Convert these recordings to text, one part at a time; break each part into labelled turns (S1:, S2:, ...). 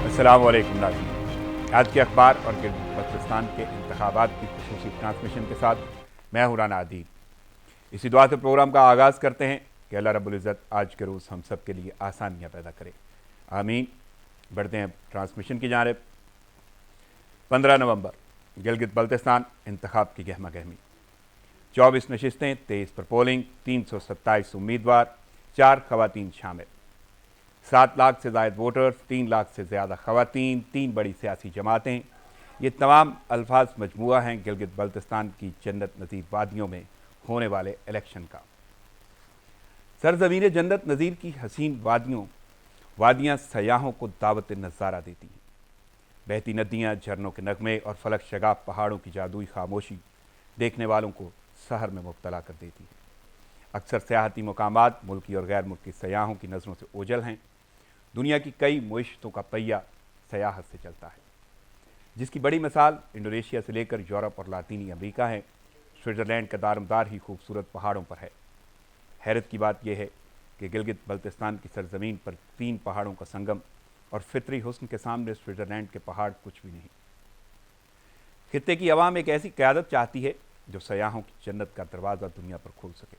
S1: अस्सलाम वालेकुम नाज़रीन, आज के अखबार और बलूचिस्तान के इंतखाबात की खुसूसी ट्रांसमिशन के साथ मैं हूं राना आदिल। इसी दुआ से प्रोग्राम का आगाज़ करते हैं कि अल्लाह रब्बुल इज़्ज़त आज के रोज़ हम सब के लिए आसानियाँ पैदा करे, आमीन। बढ़ते हैं ट्रांसमिशन की जानिब। 15 नवंबर गिलगित बल्तिस्तान इंतखाब की गहमा गहमी, 24 नशिस्तें, 23 पर पोलिंग, 327 उम्मीदवार, 4 खवातीन शामिल, 7 लाख से ज़ायद वोटर्स, 3 लाख से ज़्यादा खवातीन, 3 बड़ी सियासी जमातें। ये तमाम अल्फाज मजमुआ हैं गिलगित बल्तिस्तान की जन्नत नज़ीर वादियों में होने वाले इलेक्शन का। सरज़मीन जन्नत नज़ीर की हसीन वादियाँ सयाहों को दावत नज़ारा देती हैं। बहती नदियाँ, झरनों के नगमे और फलक शगाफ पहाड़ों की जादुई खामोशी देखने वालों को सहर में मुब्तला कर देती है। अक्सर सियाहती मकामात मुल्की और गैर मुल्की सयाहों की नज़रों से ओझल हैं। दुनिया की कई मुइशतों का पहिया सयाहत से चलता है, जिसकी बड़ी मिसाल इंडोनेशिया से लेकर यूरोप और लातीनी अमेरिका है। स्विट्ज़रलैंड का दारमदार ही खूबसूरत पहाड़ों पर है। हैरत की बात यह है कि गिलगित बल्तिस्तान की सरजमीन पर 3 पहाड़ों का संगम और फितरी हुस्न के सामने स्विट्ज़रलैंड के पहाड़ कुछ भी नहीं। खित्ते की अवाम एक ऐसी क़यादत चाहती है जो सयाहों की जन्नत का दरवाज़ा दुनिया पर खोल सके।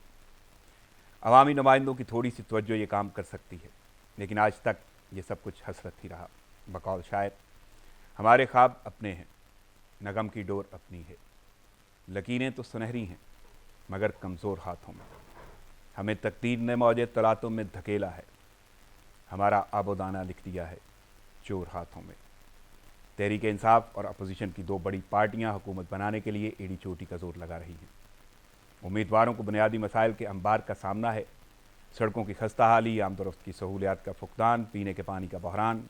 S1: अवामी नुमाइंदों की थोड़ी सी तवज्जो ये काम कर सकती है, लेकिन आज तक ये सब कुछ हसरत ही रहा। बकौल शायर, हमारे ख्वाब अपने हैं, नगम की डोर अपनी है, लकीरें तो सुनहरी हैं मगर कमज़ोर हाथों में, हमें तकदीर ने मौजे तलातों में धकेला है, हमारा आबोदाना लिख दिया है चोर हाथों में। तहरीक इंसाफ और अपोजिशन की 2 बड़ी पार्टियां हुकूमत बनाने के लिए एड़ी चोटी का जोर लगा रही हैं। उम्मीदवारों को बुनियादी मसाइल के अंबार का सामना है। सड़कों की खस्ता हाली, आमदोरफ्त की सहूलियात का फुकदान, पीने के पानी का बहरान,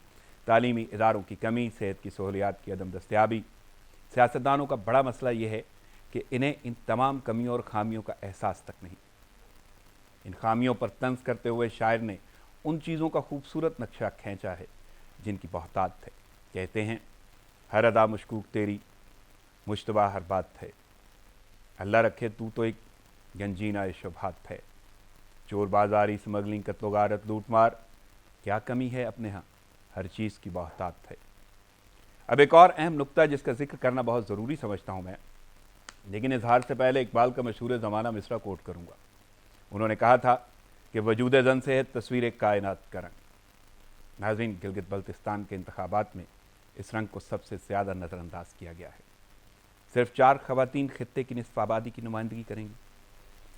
S1: तालीमी इदारों की कमी, सेहत की सहूलियात की अदम दस्तियाबी। सियासतदानों का बड़ा मसला ये है कि इन्हें इन तमाम कमियों और खामियों का एहसास तक नहीं। इन खामियों पर तंज करते हुए शायर ने उन चीज़ों का खूबसूरत नक्शा खींचा है जिनकी बहुतात है। कहते हैं, हर अदा मशकूक तेरी, मुश्तबा हर बात है, अल्लाह रखे तू तो एक गंजीना शुबहात है, चोर बाजारी, स्मगलिंग, कत्लो गारत, लूट मार, क्या कमी है अपने यहाँ, हर चीज़ की बहुतात है। अब एक और अहम नुक्ता जिसका जिक्र करना बहुत ज़रूरी समझता हूँ मैं, लेकिन इजहार से पहले इकबाल का मशहूर ज़माना मिसरा कोट करूँगा। उन्होंने कहा था कि वजूद जन से है तस्वीर कायनात का रंग। नाज़रीन, गिलगित बल्तिस्तान के इंतखाबात में इस रंग को सबसे ज़्यादा नज़रअंदाज किया गया है। सिर्फ 4 खवातीन खित्ते की निस्फ आबादी की नुमाइंदगी करेंगी,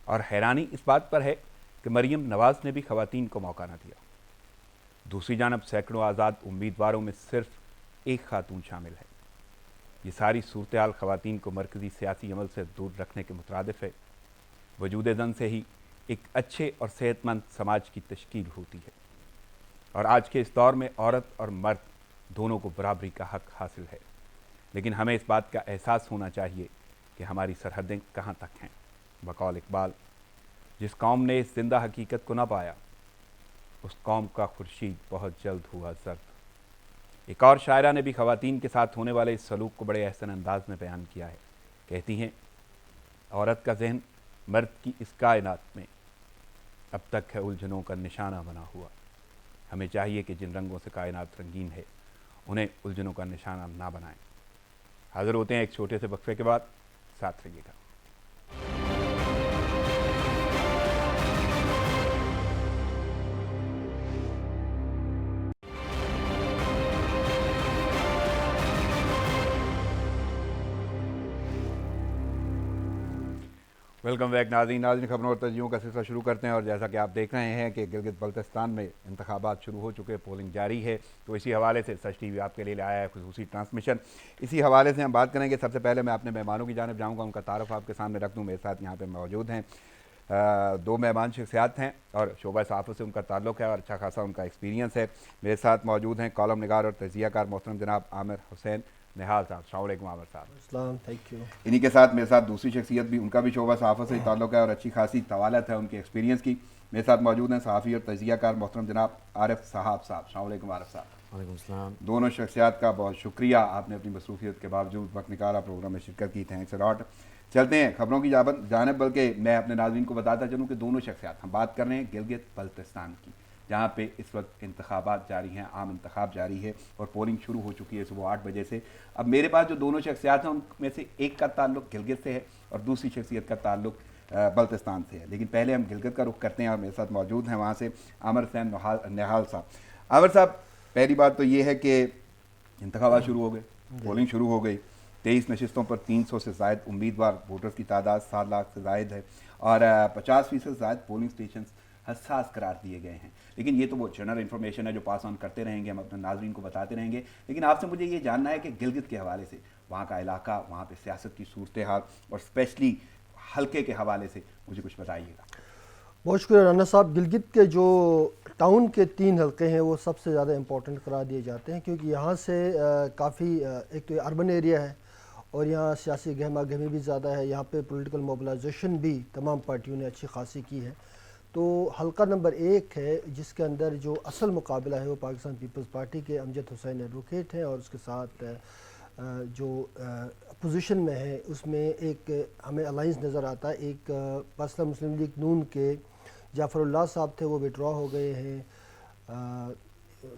S1: और हैरानी इस बात पर है कि मरियम नवाज़ ने भी खवातीन को मौका न दिया। दूसरी जानब सैकड़ों आज़ाद उम्मीदवारों में सिर्फ एक खातून शामिल है। ये सारी सूरत हाल खवातीन को मरकज़ी सियासी अमल से दूर रखने के मुतरादिफ है। वजूद ज़न से ही एक अच्छे और सेहतमंद समाज की तश्कील होती है, और आज के इस दौर में औरत और मर्द दोनों को बराबरी का हक़ हासिल है। लेकिन हमें इस बात का एहसास होना चाहिए कि हमारी सरहदें कहाँ तक हैं। बकौल इकबाल, जिस कौम ने इस जिंदा हकीकत को ना पाया, उस कौम का खुर्शीद बहुत जल्द हुआ जर्द। एक और शायरा ने भी खवातीन के साथ होने वाले इस सलूक को बड़े अहसन अंदाज में बयान किया है। कहती हैं, औरत का जहन मर्द की इस कायनात में अब तक है उलझनों का निशाना बना हुआ। हमें चाहिए कि जिन रंगों से कायनात रंगीन है उन्हें उलझनों का निशाना ना बनाएं। हाजिर होते हैं एक छोटे से वक्फे के बाद, साथ रहिएगा। वेलकम बैक नाज़रीन, खबरों और तर्जीहों का सिलसिला शुरू करते हैं। और जैसा कि आप देख रहे हैं कि गिलगित बल्तिस्तान में इंतखाबात शुरू हो चुके हैं, पोलिंग जारी है, तो इसी हवाले से सच टीवी आपके लिए आया है खुसूसी ट्रांसमिशन। इसी हवाले से हम बात करेंगे। सबसे पहले मैं अपने मेहमानों की जानिब जाऊँगा, उनका तारुफ आपके सामने रख दूँ। मेरे साथ यहाँ पर मौजूद हैं 2 मेहमान शख्सियात हैं और शोबा सहाफ़त से उनका ताल्लुक़ है और अच्छा खासा उनका एक्सपीरियंस है। मेरे साथ मौजूद हैं कॉलम निगार और तजिया कार मोहतरम जनाब आमिर हुसैन निहाल साहब। अस्सलाम वालेकुम आमिर साहब।
S2: अस्सलाम, थैंक यू।
S1: इन्हीं के साथ मेरे साथ दूसरी शख्सियत भी, उनका भी शोबा सहाफ़त से ताल्लुक़ है और अच्छी खासी तवालत है उनके एक्सपीरियंस की। मेरे साथ मौजूद हैं सहाफ़ी और तजियाकार मोहतरम जनाब आरिफ साहब साहब। अस्सलाम वालेकुम आरिफ साहब।
S3: वालेकुम सलाम।
S1: दोनों शख्सियात का बहुत शुक्रिया, आपने अपनी मसरूफियत के बावजूद वक्त निकाला, प्रोग्राम में शिरकत की। Thanks a lot. चलते हैं खबरों की जानिब, बल्कि मैं अपने नाज़रीन को बताता चलूँ कि दोनों शख्सियात, हम बात कर रहे हैं गिलगित बल्तिस्तान की, जहाँ पे इस वक्त इंतखाबात जारी हैं, आम इंतखाब जारी है और पोलिंग शुरू हो चुकी है सुबह 8 बजे से। अब मेरे पास जो दोनों शख्सियात हैं उनमें से एक का ताल्लुक गिलगित से है और दूसरी शख्सियत का ताल्लुक बल्तिस्तान से है। लेकिन पहले हम गिलगित का रुख करते हैं और मेरे साथ मौजूद हैं वहाँ से आमिर हुसैन निहाल साहब। आमिर साहब, पहली बात तो ये है कि इंतखाबात शुरू हो गए, पोलिंग शुरू हो गई। 23 नशिस्तों पर 300 से ज़ायद उम्मीदवार, वोटर्स की तादाद 7 लाख से ज़ायद है और 50% ज़ायद पोलिंग स्टेशन हसास करार दिए गए हैं। लेकिन ये तो वो जनरल इन्फॉर्मेशन है जो पास ऑन करते रहेंगे, हम अपने नाज़रीन को बताते रहेंगे। लेकिन आपसे मुझे ये जानना है कि गिलगित के हवाले से, वहाँ का इलाका, वहाँ पे सियासत की सूरत हाल और स्पेशली हल्के के हवाले से मुझे कुछ बताइएगा।
S2: बहुत शुक्रिया राना साहब। गिलगित के जो टाउन के 3 हलके हैं वो सबसे ज़्यादा इम्पोर्टेंट करार दिए जाते हैं, क्योंकि यहाँ से काफ़ी एक तो अर्बन एरिया है और यहाँ सियासी गहमा गहमी भी ज़्यादा है। यहाँ पे पॉलिटिकल मोबिलाइजेशन भी तमाम पार्टियों ने अच्छी खासी की है। तो हलका नंबर 1 है जिसके अंदर जो असल मुकाबला है वो पाकिस्तान पीपल्स पार्टी के अमजद हुसैन एडवोकेट हैं और उसके साथ जो अपोजिशन में है उसमें एक हमें अलाइंस नज़र आता है। एक पर्सनल मुस्लिम लीग नून के जाफरुल्लाह साहब थे, वो विड्रॉ हो गए हैं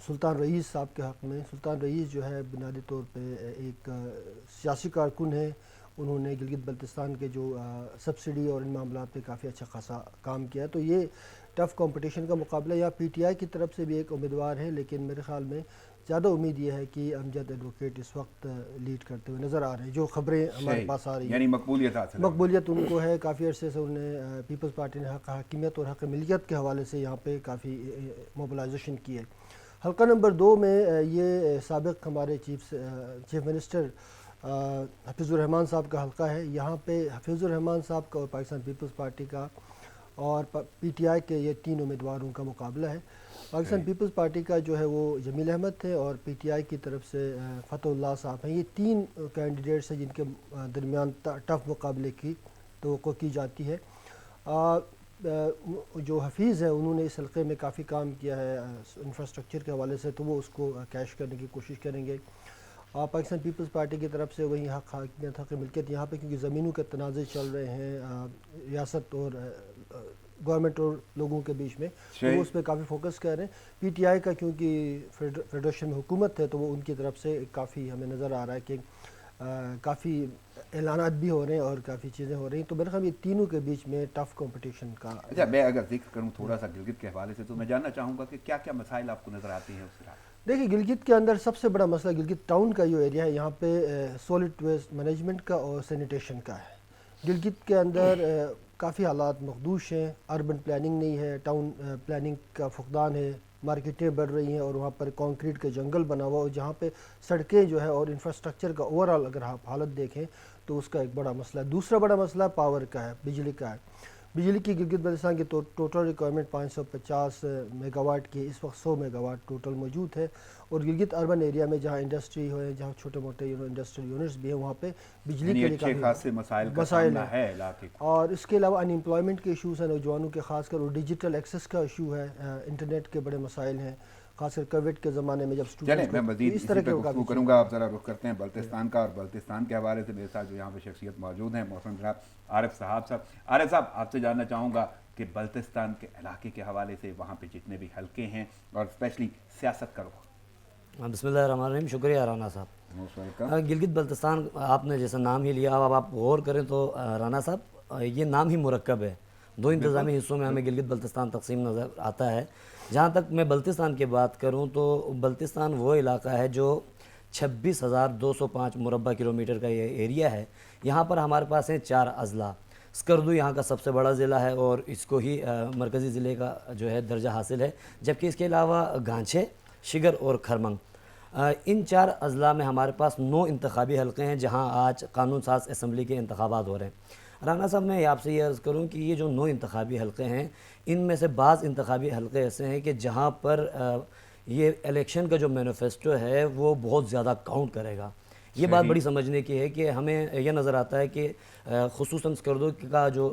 S2: सुल्तान रईस साहब के हक़ में। सुल्तान रईस जो है बुनियादी तौर पे एक सियासी कारकुन है, उन्होंने गिलगित बल्तिस्तान के जो सब्सिडी और इन मामलों पे काफ़ी अच्छा खासा काम किया। तो ये टफ़ कंपटीशन का मुकाबला। यहाँ पीटीआई की तरफ से भी एक उम्मीदवार है, लेकिन मेरे ख़्याल में ज़्यादा उम्मीद ये है कि अमजद एडवोकेट इस वक्त लीड करते हुए नज़र आ रहे हैं, जो ख़बरें हमारे पास आ रही हैं।
S1: यानी मकबूलियत
S2: उनको है, काफ़ी अरसे से उन्हें पीपल्स पार्टी ने हकीमियत और हक़ मिल्कियत के हवाले से यहाँ पे काफ़ी मोबिलाइजेशन की है। हल्का नंबर 2 में ये साबिक़ हमारे चीफ मिनिस्टर हफीज़ुर रहमान साहब का हल्का है। यहाँ पे हफीज़ुर रहमान साहब का और पाकिस्तान पीपल्स पार्टी का और पीटीआई के ये 3 उम्मीदवारों का मुकाबला है। पाकिस्तान पीपल्स पार्टी का जो है वो जमील अहमद थे और पीटीआई की तरफ से फतहुल्लाह साहब हैं। ये 3 कैंडिडेट्स हैं जिनके दरमियान टफ़ मुकाबले की तवक्को की जाती है। जो हफीज़ है उन्होंने इस हल्के में काफ़ी काम किया है इंफ्रास्ट्रक्चर के हवाले से, तो वो उसको कैश करने की कोशिश करेंगे। पाकिस्तान पीपल्स पार्टी की तरफ से वहीं हक़ मिल्कियत यहाँ पे, क्योंकि ज़मीनों के तनाज़े चल रहे हैं रियासत और गवर्नमेंट और लोगों के बीच में, तो वो उस पर काफ़ी फोकस कर रहे हैं। पीटीआई का क्योंकि फेडरेशन में हुकूमत है तो वो उनकी तरफ से काफ़ी हमें नज़र आ रहा है कि काफ़ी ऐलानात भी हो रहे हैं और काफ़ी चीज़ें हो रही हैं। तो मेरे ख्याल ये तीनों के बीच में टफ़ कंपटीशन का।
S1: अच्छा, मैं अगर जिक्र करूँ थोड़ा सा गिलगित के हवाले से, तो मैं जानना चाहूँगा कि क्या क्या मसाइल आपको नज़र आते हैं उस रात?
S2: देखिए, गिलगित के अंदर सबसे बड़ा मसला गिलगित टाउन का जो एरिया है, यहाँ पे सॉलिड वेस्ट मैनेजमेंट का और सैनिटेशन का है। गिलगित के अंदर काफ़ी हालात मखदूश हैं, अर्बन प्लानिंग नहीं है, टाउन प्लानिंग का फुकदान है, मार्केटें बढ़ रही हैं और वहाँ पर कंक्रीट के जंगल बना हुआ, और जहाँ पे सड़कें जो है और इंफ्रास्ट्रक्चर का ओवरऑल अगर आप हालत देखें तो उसका एक बड़ा मसला है। दूसरा बड़ा मसला पावर का है, बिजली का है। बिजली की गिलगित बल्तिस्तान की टोटल रिक्वायरमेंट 550 मेगावाट की, इस वक्त 100 मेगावाट टोटल मौजूद है। और गिलगित अर्बन एरिया में जहाँ इंडस्ट्री है, जहाँ छोटे मोटे इंडस्ट्रियल यूनिट्स भी हैं, वहाँ पे बिजली के लिए काफ़ी मसाइल है। और इसके अलावा अनएम्प्लॉयमेंट के इशूज़ हैं नौजवानों के, खासकर, और डिजिटल एक्सेस का इशू है, इंटरनेट के बड़े मसाइल हैं, खासकर कोविड के ज़माने में जब
S1: स्टूडेंट्स मैं मज़ीद इस तरह के करूँगा। आप ज़रा रुख करते हैं बल्तिस्तान का, और बल्तिस्तान के हवाले से मेरे साथ जो यहाँ पे शख्सियत मौजूद हैं मौसम जनाब आरिफ साहब। आरिफ साहब, आपसे जानना चाहूँगा कि बल्तिस्तान के इलाके के हवाले से वहाँ पे जितने भी हल्के हैं और स्पेशली सियासत का रुख।
S3: बिस्मिल्लाहिर्रहमानिर्रहीम। शुक्रिया राना साहब। गिलगित बल्तिस्तान आपने जैसा नाम ही लिया, अब आप गौर करें तो राना साहब ये नाम ही मुरक्कब है। 2 इंतज़ामी हिस्सों में हमें गिलगित बल्तिस्तान तकसीम नज़र आता है। जहाँ तक मैं बल्तिस्तान की बात करूँ तो बल्तिस्तान वो इलाका है जो 26,205 मुरबा किलोमीटर का ये एरिया है। यहाँ पर हमारे पास हैं 4 अज़ला। स्कर्दू यहाँ का सबसे बड़ा ज़िला है और इसको ही मरकज़ी ज़िले का जो है दर्जा हासिल है, जबकि इसके अलावा गांछे, शिगर और खरमंग, इन 4 अज़ला में हमारे पास 9 इंतखाबी हलक़े हैं जहाँ आज कानून साज असम्बली के इंतखाबात हो रहे हैं। राना साहब, मैं आपसे ये अर्ज़ करूँ कि ये जो 9 इंतखाबी हलक़े हैं, इनमें से बाज़ इंतखाबी हलक़े ऐसे हैं कि जहाँ पर ये इलेक्शन का जो मैनिफेस्टो है वो बहुत ज़्यादा काउंट करेगा। یہ بات بڑی سمجھنے کی ہے کہ ہمیں یہ نظر آتا ہے کہ خصوصاً اسکردو کا جو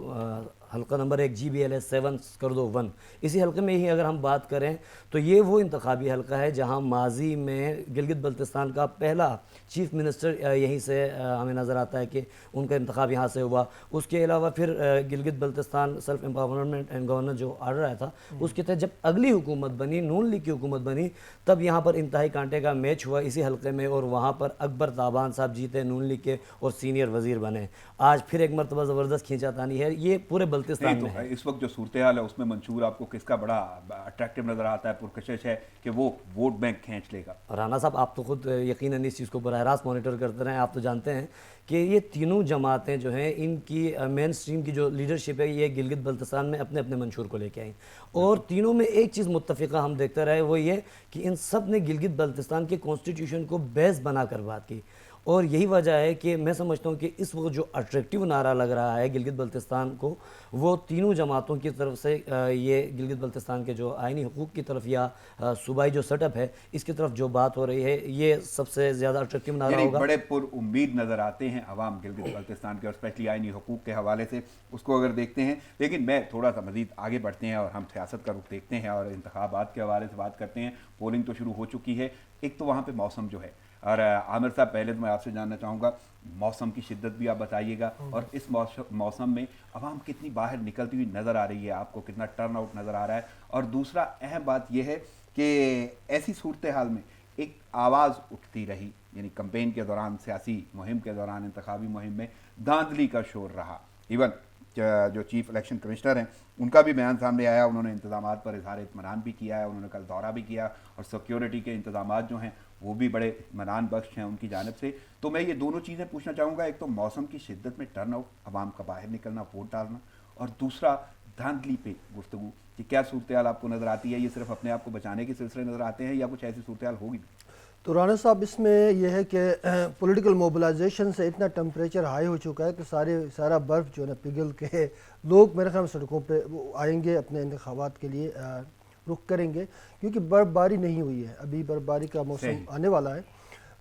S3: حلقہ نمبر 1 GBL ہے 7 اسکردو 1، اسی حلقے میں ہی اگر ہم بات کریں تو یہ وہ انتخابی حلقہ ہے جہاں ماضی میں گلگت بلتستان کا پہلا چیف منسٹر یہیں سے ہمیں نظر آتا ہے کہ ان کا انتخاب یہاں سے ہوا۔ اس کے علاوہ پھر Gilgit Baltistan self empowerment and governance جو آرڈر آیا تھا اس کے تحت جب اگلی حکومت بنی، نون لیگ کی حکومت بنی، تب یہاں پر انتہائی کانٹے کا میچ ہوا اسی حلقے میں، اور وہاں پر اکبر تابان صاحب جیتے نون لیگ کے اور سینئر وزیر بنے۔ آج پھر ایک مرتبہ زبردست کھینچا تانی ہے، یہ پورے بلتستان میں ہے۔
S1: اس وقت جو صورتحال ہے اس میں منشور آپ کو کس کا بڑا اٹریکٹیو نظر آتا ہے، پرکشش ہے کہ وہ ووٹ بینک کھینچ لے گا؟
S3: رانا صاحب آپ تو خود یقیناً اس چیز کو براہ راست مانیٹر کرتے رہے ہیں، آپ تو جانتے ہیں کہ یہ تینوں جماعتیں جو ہیں ان کی مین سٹریم کی جو لیڈرشپ ہے یہ گلگت بلتستان میں اپنے اپنے منشور کو لے کے آئیں، اور تینوں میں ایک چیز متفقہ ہم دیکھتے رہے، وہ یہ کہ ان سب نے گلگت بلتستان کے کانسٹیٹیوشن کو بیس بنا کر بات کی، اور یہی وجہ ہے کہ میں سمجھتا ہوں کہ اس وقت جو اٹریکٹیو نعرہ لگ رہا ہے گلگت بلتستان کو، وہ تینوں جماعتوں کی طرف سے یہ گلگت بلتستان کے جو آئینی حقوق کی طرف یا صوبائی جو سیٹ اپ ہے اس کی طرف جو بات ہو رہی ہے، یہ سب سے زیادہ اٹریکٹیو نعرہ
S1: یعنی
S3: ہوگا۔
S1: بڑے پر امید نظر آتے ہیں عوام گلگت بلتستان کے، اور اسپیشلی آئینی حقوق کے حوالے سے اس کو اگر دیکھتے ہیں۔ لیکن میں تھوڑا سا مزید آگے بڑھتے ہیں اور ہم سیاست کا رخ دیکھتے ہیں اور انتخابات کے حوالے سے بات کرتے ہیں۔ پولنگ تو شروع ہو چکی ہے، ایک تو وہاں پہ موسم جو ہے، اور عامر صاحب پہلے تو میں آپ سے جاننا چاہوں گا موسم کی شدت بھی آپ بتائیے گا، اور اس موسم میں عوام کتنی باہر نکلتی ہوئی نظر آ رہی ہے، آپ کو کتنا ٹرن آؤٹ نظر آ رہا ہے، اور دوسرا اہم بات یہ ہے کہ ایسی صورتحال میں ایک آواز اٹھتی رہی، یعنی کمپین کے دوران، سیاسی مہم کے دوران، انتخابی مہم میں دھاندلی کا شور رہا۔ ایون جو چیف الیکشن کمشنر ہیں ان کا بھی بیان سامنے آیا، انہوں نے انتظامات پر اظہار اطمینان بھی کیا ہے، انہوں نے کل دورہ بھی کیا، اور سیکیورٹی کے انتظامات جو ہیں وہ بھی بڑے اطمینان بخش ہیں ان کی جانب سے۔ تو میں یہ دونوں چیزیں پوچھنا چاہوں گا، ایک تو موسم کی شدت میں ٹرن آؤٹ، عوام کا باہر نکلنا، ووٹ ڈالنا، اور دوسرا دھاندلی پہ گفتگو کہ کیا صورتحال آپ کو نظر آتی ہے؟ یہ صرف اپنے آپ کو بچانے کے سلسلے نظر آتے ہیں یا کچھ ایسی صورتحال ہوگی بھی؟
S2: تو رانا صاحب اس میں یہ ہے کہ پولیٹیکل موبلائزیشن سے اتنا ٹمپریچر ہائی ہو چکا ہے کہ سارا برف جو ہے نا پگھل کے لوگ میرے خیال میں سڑکوں پہ آئیں گے، اپنے انتخابات کے لیے رخ کریں گے، کیونکہ برف باری نہیں ہوئی ہے، ابھی برف باری کا موسم آنے والا ہے،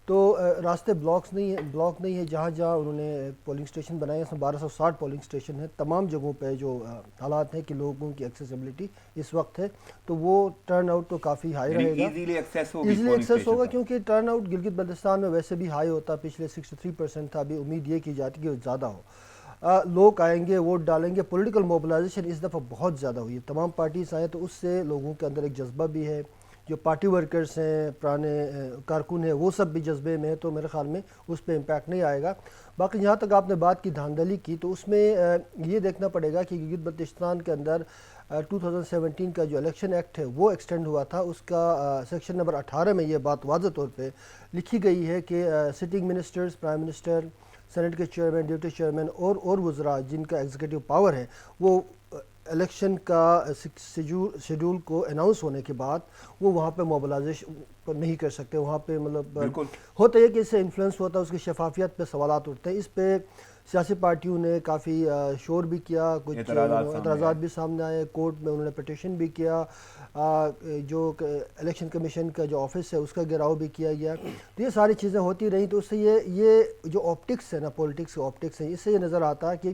S2: تو راستے بلاک نہیں ہے، جہاں جہاں انہوں نے پولنگ اسٹیشن بنائے ہیں، اس میں 1260 پولنگ اسٹیشن ہیں، تمام جگہوں پہ جو حالات ہیں کہ لوگوں کی ایکسیسیبلٹی اس وقت ہے، تو وہ ٹرن آؤٹ تو کافی ہائی رہے گا،
S1: ایزیلی ایکسیس
S2: ہوگا، کیونکہ ٹرن آؤٹ گلگت بلتستان میں ویسے بھی ہائی ہوتا، پچھلے 63% تھا، ابھی امید یہ کی جاتی کہ وہ زیادہ ہو، لوگ آئیں گے، ووٹ ڈالیں گے۔ پولیٹیکل موبلائزیشن اس دفعہ بہت زیادہ ہوئی ہے، تمام پارٹیز آئیں تو اس سے لوگوں کے اندر ایک جذبہ بھی ہے، جو پارٹی ورکرز ہیں، پرانے کارکن ہیں، وہ سب بھی جذبے میں ہیں، تو میرے خیال میں اس پہ امپیکٹ نہیں آئے گا۔ باقی جہاں تک آپ نے بات کی دھاندلی کی، تو اس میں یہ دیکھنا پڑے گا کہ گلگت بلتستان کے اندر 2017 کا جو الیکشن ایکٹ ہے وہ ایکسٹینڈ ہوا تھا، اس کا سیکشن نمبر 18 میں یہ بات واضح طور پہ لکھی گئی ہے کہ sitting ministers, prime minister, senate کے چیئرمین، ڈپٹی چیئرمین اور وزراء جن کا ایگزیکٹو پاور ہے، وہ الیکشن کا شیڈول کو اناؤنس ہونے کے بعد وہ وہاں پہ موبلائزیشن نہیں کر سکتے، وہاں پہ مطلب ہوتا ہے کہ اس سے انفلوئنس ہوتا ہے، اس کی شفافیت پہ سوالات اٹھتے ہیں۔ اس پہ سیاسی پارٹیوں نے کافی شور بھی کیا، کچھ اعتراضات بھی سامنے آئے، کورٹ میں انہوں نے پٹیشن بھی کیا، جو الیکشن کمیشن کا جو آفس ہے اس کا گھیراؤ بھی کیا گیا، تو یہ ساری چیزیں ہوتی رہیں، تو اس سے یہ جو آپٹکس ہے نا، پولیٹکس کے آپٹکس ہیں، اس سے یہ نظر آتا ہے کہ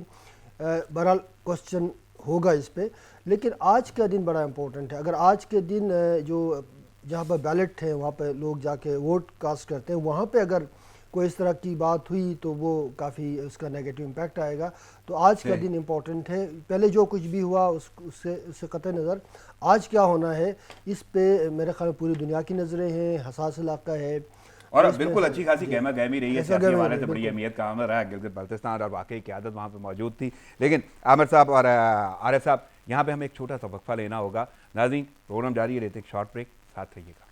S2: بہرحال کوسچن ہوگا اس پہ، لیکن آج کا دن بڑا امپورٹنٹ ہے۔ اگر آج کے دن جو جہاں پہ بیلٹ ہے وہاں پہ لوگ جا کے ووٹ کاسٹ کرتے ہیں، وہاں پہ اگر کوئی اس طرح کی بات ہوئی تو وہ کافی اس کا نیگیٹو امپیکٹ آئے گا، تو آج کا دن امپورٹنٹ ہے۔ پہلے جو کچھ بھی ہوا اس سے قطع نظر آج کیا ہونا ہے، اس پہ میرے خیال میں پوری دنیا کی نظریں ہیں، حساس علاقہ ہے،
S1: اور بالکل اچھی خاصی گہما گہمی رہی ہے، سیاسی حوالے سے بڑی اہمیت کا عامل رہا ہے گلگت بلتستان، اور واقعی قیادت وہاں پہ موجود تھی۔ لیکن عامر صاحب اور عارف صاحب، یہاں پہ ہمیں ایک چھوٹا سا وقفہ لینا ہوگا۔ ناظرین، پروگرام جاری رہتے، ایک شارٹ بریک، ساتھ رہیے گا۔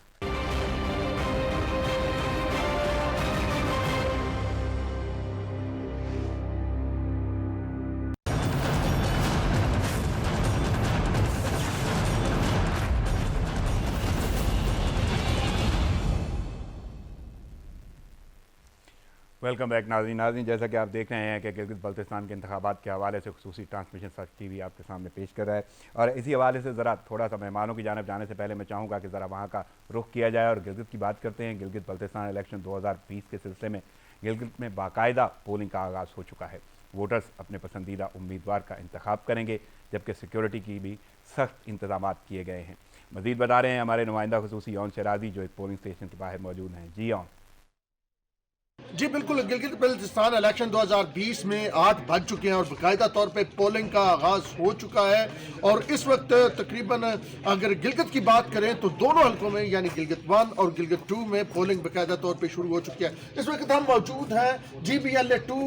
S1: वेलकम बैक नाज़रीन, जैसा कि आप देख रहे हैं कि गिलगित बल्तिस्तान के इंतखाबात के हवाले से खुसूसी ट्रांसमिशन सच टीवी आपके सामने पेश कर रहा है। और इसी हवाले से ज़रा थोड़ा सा मेहमानों की जानिब जाने से पहले मैं चाहूँगा कि ज़रा वहाँ का रुख किया जाए और गिलगित की बात करते हैं। गिलगित बल्तिस्तान इलेक्शन 2020 के सिलसिले में गिलगित में बाकायदा पोलिंग का आगाज़ हो चुका है। वोटर्स अपने पसंदीदा उम्मीदवार का इंतखाब करेंगे, जबकि सिक्योरिटी की भी सख्त इंतजाम किए गए हैं। मज़ीद बता रहे हैं हमारे नुमाइंदा खुसूसी यौन शराजी, जो एक पोलिंग स्टेशन के बाहर मौजूद हैं। जी यौन।
S4: जी बिल्कुल, गिलगित बल्तिस्तान इलेक्शन 2020 में 8 बज चुके हैं और बाकायदा तौर पे पोलिंग का आगाज़ हो चुका है। और इस वक्त तकरीबन अगर गिलगित की बात करें तो दोनों हलकों में यानी गिलगित 1 और गिलगित 2 में पोलिंग बाकायदा तौर पे शुरू हो चुकी है। इस वक्त हम मौजूद हैं GBLA 2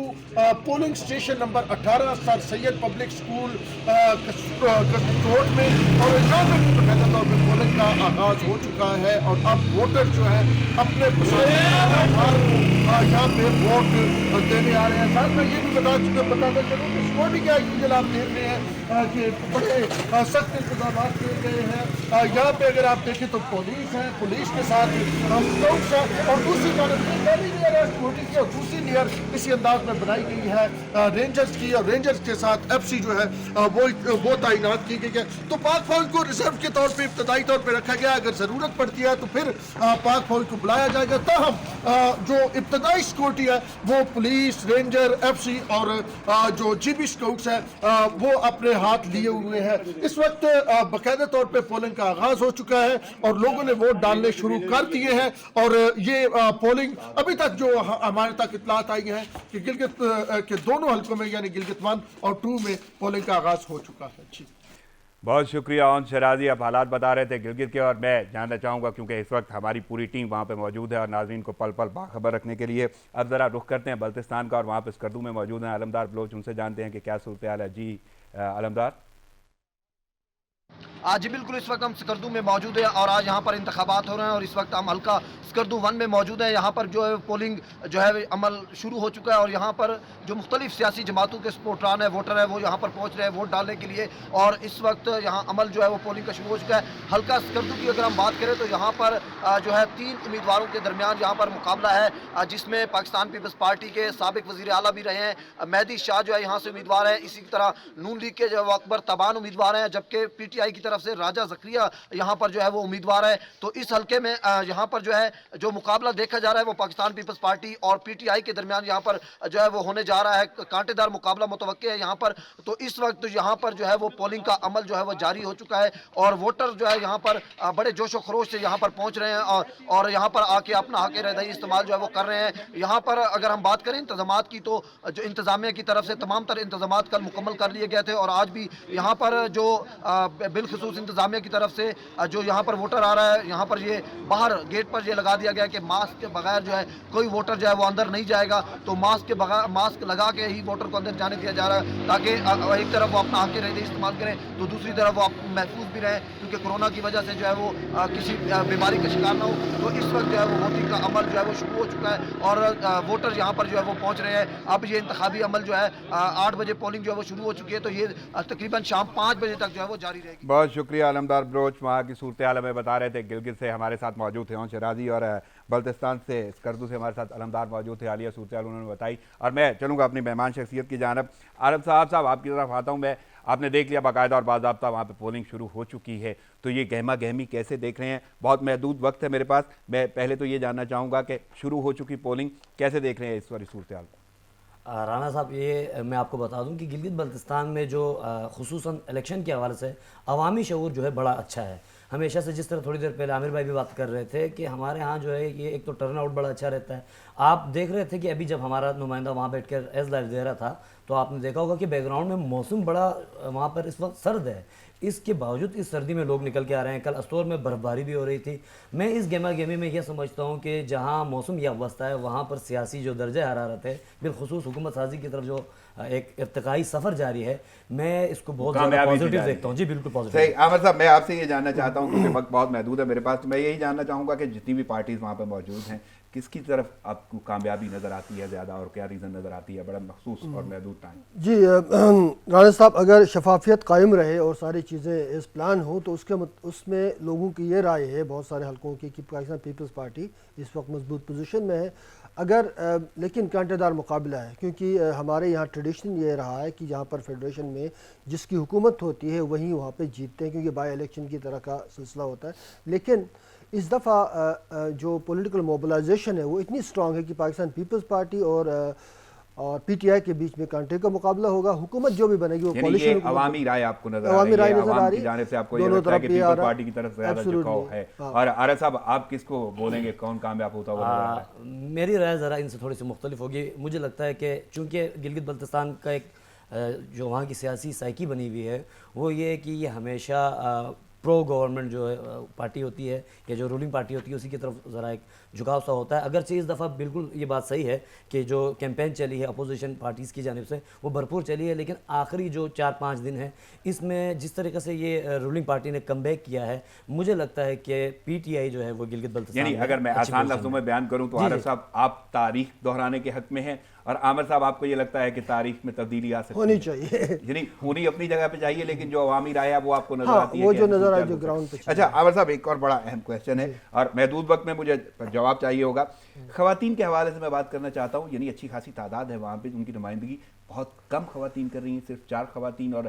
S4: polling station number 18 sir Syed public school कसरोड में, और यहाँ पे बाकायदा तौर पर पोलिंग का आगाज़ हो चुका है। और अब वोटर जो है अपने यहाँ पे वोट देने आ रहे हैं। साथ में ये भी बताते चलूँ कि सिक्योरिटी क्या यूजल आप देख रहे हैं कि बड़े सख्त इंतजाम किए गए हैं। यहाँ पे अगर आप देखें तो पुलिस है, पुलिस के साथ स्काउट्स है, और दूसरी जानब पहली लेयर है सिक्योरिटी की और दूसरी लेयर इसी अंदाज में बनाई गई है रेंजर्स की, और रेंजर्स के साथ FC जो है वो तैनात की गई है। तो पाक फौज को रिजर्व के तौर पर इब्तदाई तौर पर रखा गया। अगर ज़रूरत पड़ती है तो फिर पाक फौज को बुलाया जाएगा। ताहम जो इब्तदाई सिक्योरिटी है वो पुलिस, रेंजर, FC और जो GB स्काउट्स है वो अपने हाथ लिए हुए हैं। इस वक्त बाकायदा तौर पे पोलिंग का आगाज हो चुका है और लोगों ने वोट डालने शुरू कर दिए हैं। और ये पोलिंग अभी तक जो हमारे तक इतलात आई हैं कि गिलगित के दोनों हलकों में यानी गिलगित 1 और 2 में पोलिंग का आगाज हो चुका है। जी
S1: बहुत शुक्रिया ओन शराजी, आप हालात बता रहे थे गिलगित के, और मैं जानना चाहूँगा क्योंकि इस वक्त हमारी पूरी टीम वहाँ पे मौजूद है और नाज़रीन को पल पल बाखबर रखने के लिए अब ज़रा रुख करते हैं बल्तिस्तान का, और वहाँ पे स्कर्दू में मौजूद हैं अलमदार बलोच। उनसे जानते हैं कि क्या सूरत हाल है। जी अलमदार।
S5: जी बिल्कुल, इस वक्त हम स्कर्दू में मौजूद है और आज यहाँ पर इंतखाबात हो रहे हैं और इस वक्त हम हल्का स्कर्दू 1 में मौजूद है। यहाँ पर जो है पोलिंग जो है अमल शुरू हो चुका है और यहाँ पर जो मुख्तलिफ सियासी जमातों के सपोर्टरान है, वोटर है, वो यहाँ पर पहुँच रहे हैं वोट डालने के लिए। और इस वक्त यहाँ अमल जो है वो पोलिंग का शुरू हो चुका है। हल्का स्कर्दू की अगर हम बात करें तो यहाँ पर जो है 3 उम्मीदवारों के दरमियान यहाँ पर मुकाबला है, जिसमें पाकिस्तान पीपल्स पार्टी के साबिक वज़ीर आला भी रहे हैं मेहदी शाह जो है यहाँ से उम्मीदवार है। इसी तरह नून लीग के जो अकबर तबान उम्मीदवार हैं, जबकि PTI की तरफ से राजा ज़करिया यहाँ पर जो है वो उम्मीदवार है। तो इस हल्के में यहाँ पर जो है जो मुकाबला देखा जा रहा है वो पाकिस्तान पीपल्स पार्टी और PTI के दरमियान यहाँ पर जो है वो होने जा रहा है। कांटेदार मुकाबला मुतवक्के है यहाँ पर। तो इस वक्त यहाँ पर जो है वो पोलिंग का अमल जो है वो जारी हो चुका है और वोटर जो है यहाँ पर बड़े जोशो खरोश से यहाँ पर पहुँच रहे हैं और यहाँ पर आके अपना हक रज़ाई इस्तेमाल जो है वो कर रहे हैं। यहाँ पर अगर हम बात करें इंतजामात की तो जो इंतजामिया की तरफ से तमाम तर इंतजामात कल मुकम्मल कर लिए गए थे और आज भी यहाँ पर जो बिलखसूस इंतजामिया की तरफ से जो यहाँ पर वोटर आ रहा है, यहाँ पर ये बाहर गेट पर ये लगा दिया गया कि मास्क के बगैर जो है कोई वोटर जो है वो अंदर नहीं जाएगा। तो मास्क के बगैर मास्क लगा के ही वोटर को अंदर जाने दिया जा रहा है ताकि एक तरफ वो अपना हक रज़ाई इस्तेमाल करें तो दूसरी तरफ वो महफूज भी रहें, क्योंकि कोरोना की वजह से जो है वो किसी बीमारी का शिकार ना हो। तो इस वक्त जो है वो वोटिंग का अमल जो है वो शुरू हो चुका है और वोटर यहाँ पर जो है वो पहुँच रहे हैं। अब ये इंतखाबी अमल जो है 8 बजे पोलिंग जो है वो शुरू हो चुकी है, तो ये तकरीबन शाम 5 बजे तक जो है वो जारी रहेगी।
S1: बहुत शुक्रिया अलमदार बलोच, वहाँ की सूरत हाल हमें बता रहे थे। गिलगित से हमारे साथ मौजूद थे शराजी और बल्तिस्तान से स्कर्दू से हमारे साथ अलमदार मौजूद थे। हालिया सूरत हाल उन्होंने बताई और मैं चलूँगा अपनी मेहमान शख्सियत की जानब। आरब साहब आपकी तरफ आता हूँ मैं। आपने देख लिया बाकायदा और बाज़ाब्ता वहाँ पे पोलिंग शुरू हो चुकी है, तो ये गहमा गहमी कैसे देख रहे हैं? बहुत महदूद वक्त है मेरे पास, मैं पहले तो ये जानना चाहूँगा कि शुरू हो चुकी पोलिंग कैसे देख रहे हैं इस वाली सूरत हाल?
S3: राना साहब, ये मैं आपको बता दूं कि गिलगित बल्तिस्तान में जो खुसूसन इलेक्शन के हवाले से अवामी शऊर जो है बड़ा अच्छा है। हमेशा से जिस तरह थोड़ी देर पहले आमिर भाई भी बात कर रहे थे कि हमारे यहाँ जो है ये एक तो टर्न आउट बड़ा अच्छा रहता है। आप देख रहे थे कि अभी जब हमारा नुमाइंदा वहाँ बैठ कर एज लाइव दे रहा था तो आपने देखा होगा कि बैकग्राउंड में मौसम बड़ा वहाँ पर इस वक्त सर्द है। इसके बावजूद इस सर्दी में लोग निकल के आ रहे हैं। कल अस्तोर में बर्फबारी भी हो रही थी। मैं इस गेमा गेमी में यह समझता हूँ कि जहाँ मौसम यह अवस्था है वहाँ पर सियासी जो दर्जा हरारत है, बिलखुसूस हुकूमत साजी की तरफ जो ایک ارتقائی سفر جاری ہے، میں اس کو بہت زیادہ
S1: کامیابی سے
S3: پازیٹیو
S1: جاری
S3: دیکھتا ہوں. جی بالکل پازیٹیو.
S1: صحیح. عامر صاحب میں آپ سے یہ جاننا چاہتا ہوں کیونکہ وقت بہت محدود ہے میرے پاس، تو میں یہی جاننا چاہوں گا کہ جتنی بھی پارٹیز وہاں پہ موجود ہیں کس کی طرف آپ کو کامیابی نظر آتی ہے زیادہ اور کیا ریزن نظر آتی ہے بڑا مخصوص اور محدود ٹائم؟
S2: جی رانا صاحب، اگر شفافیت قائم رہے اور ساری چیزیں اس پلان ہوں تو اس میں لوگوں کی یہ رائے ہے بہت سارے حلقوں کی کہ پاکستان پیپلز پارٹی اس وقت مضبوط پوزیشن میں ہے. اگر لیکن کانٹے دار مقابلہ ہے، کیونکہ ہمارے یہاں ٹریڈیشن یہ رہا ہے کہ جہاں پر فیڈریشن میں جس کی حکومت ہوتی ہے وہیں وہاں پہ جیتتے ہیں، کیونکہ بائی الیکشن کی طرح کا سلسلہ ہوتا ہے. لیکن اس دفعہ جو پولیٹیکل موبلائزیشن ہے وہ اتنی اسٹرانگ ہے کہ پاکستان پیپلز پارٹی اور پی ٹی آئی کے بیچ میں کانٹے کا مقابلہ ہوگا. حکومت جو بھی بنے گی وہ
S1: یعنی
S2: کولیشن
S1: یہ عوامی رائے آپ کو نظر آ
S2: عوامی
S1: رہی
S2: رائے
S1: ہے،
S2: نظر آ
S1: عوام
S2: رہی
S1: کی
S2: ہے،
S1: جانب سے آپ کو یہ
S2: دونوں
S1: لگتا ہے کہ
S2: طرف یہ آ
S1: پیپل
S2: رہا ہے.
S1: پارٹی کی طرف زیادہ
S2: Absolutely.
S1: جھکاؤ ہے؟
S2: ہاں.
S1: اور عارف صاحب آپ کس کو بولیں گے کون کامیاب ہوتا ہوا نظر آ رہا ہے؟
S3: میری رائے ذرا ان سے تھوڑی سی مختلف ہوگی. مجھے لگتا ہے کہ چونکہ گلگت بلتستان کا ایک جو وہاں کی سیاسی سائیکی بنی ہوئی ہے وہ یہ ہے کہ یہ ہمیشہ پرو گورنمنٹ جو ہے پارٹی ہوتی ہے یا جو رولنگ پارٹی ہوتی ہے اسی کی طرف ذرا ایک جھکاؤ سا ہوتا ہے. اگرچہ اس دفعہ بالکل یہ بات صحیح ہے کہ جو کیمپین چلی ہے اپوزیشن پارٹیز کی جانب سے وہ بھرپور چلی ہے، لیکن آخری جو 4-5 دن ہیں اس میں جس طریقے سے یہ رولنگ پارٹی نے کم بیک کیا ہے مجھے لگتا ہے کہ پی ٹی آئی جو ہے وہ گلگت بلتستان
S1: یعنی اگر میں
S3: اچھی
S1: آسان
S3: پوزیشن
S1: لفظوں
S3: میں
S1: میں بیان کروں تو
S3: جی،
S1: عارف
S3: جی.
S1: صاحب آپ تاریخ دہرانے کے حق میں ہیں، اور عامر صاحب آپ کو یہ لگتا ہے کہ تاریخ میں تبدیلی آ سکتی
S2: ہونی
S1: ہے؟
S2: چاہیے.
S1: یعنی ہونی اپنی جگہ پہ چاہیے لیکن جو عوامی رائے ہے وہ آپ کو نظر
S2: ہاں،
S1: آتی ہے
S2: وہ
S1: کہ
S2: جو
S1: ایسی
S2: نظر آئے
S1: صورتحال
S2: جو
S1: ہو
S2: گراؤنڈ پہ
S1: سکتی ہے. اچھا عامر صاحب ایک اور بڑا اہم کویشچن ہے اور محدود وقت میں مجھے جواب چاہیے ہوگا. خواتین کے حوالے سے میں بات کرنا چاہتا ہوں. یعنی اچھی خاصی تعداد ہے وہاں پہ، ان کی نمائندگی بہت کم خواتین کر رہی ہیں، صرف 4 خواتین، اور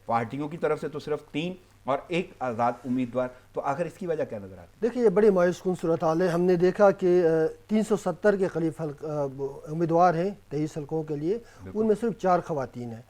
S1: پارٹیوں کی طرف سے تو صرف 3 اور 1 آزاد امیدوار. تو آخر اس کی وجہ کیا نظر آتی ہے؟
S2: دیکھیں یہ بڑی مایوس کن صورتحال ہے. ہم نے دیکھا کہ 370 کے قریب امیدوار ہیں 23 حلقوں کے لیے، ان میں صرف 4 خواتین ہیں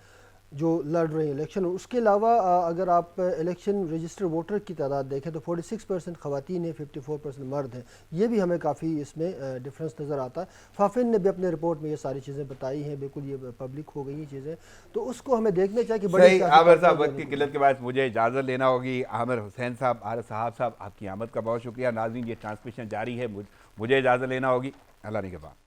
S2: جو لڑ رہے ہیں الیکشن. اس کے علاوہ اگر آپ الیکشن رجسٹر ووٹر کی تعداد دیکھیں تو 46% خواتین ہیں، 54% مرد ہیں. یہ بھی ہمیں کافی اس میں ڈفرنس نظر آتا ہے. فافن نے بھی اپنے رپورٹ میں یہ ساری چیزیں بتائی ہیں، بالکل یہ پبلک ہو گئی ہیں چیزیں، تو اس کو ہمیں دیکھنا چاہیے کہ بڑے
S1: صحیح. عامر صاحب وقت کی قلت کے باعث مجھے اجازت لینا ہوگی. عامر حسین صاحب، عارف صاحب آپ کی آمد کا بہت شکریہ. ناظرین یہ ٹرانسمیشن جاری ہے، مجھے اجازت لینا ہوگی. اللہ نگہبان.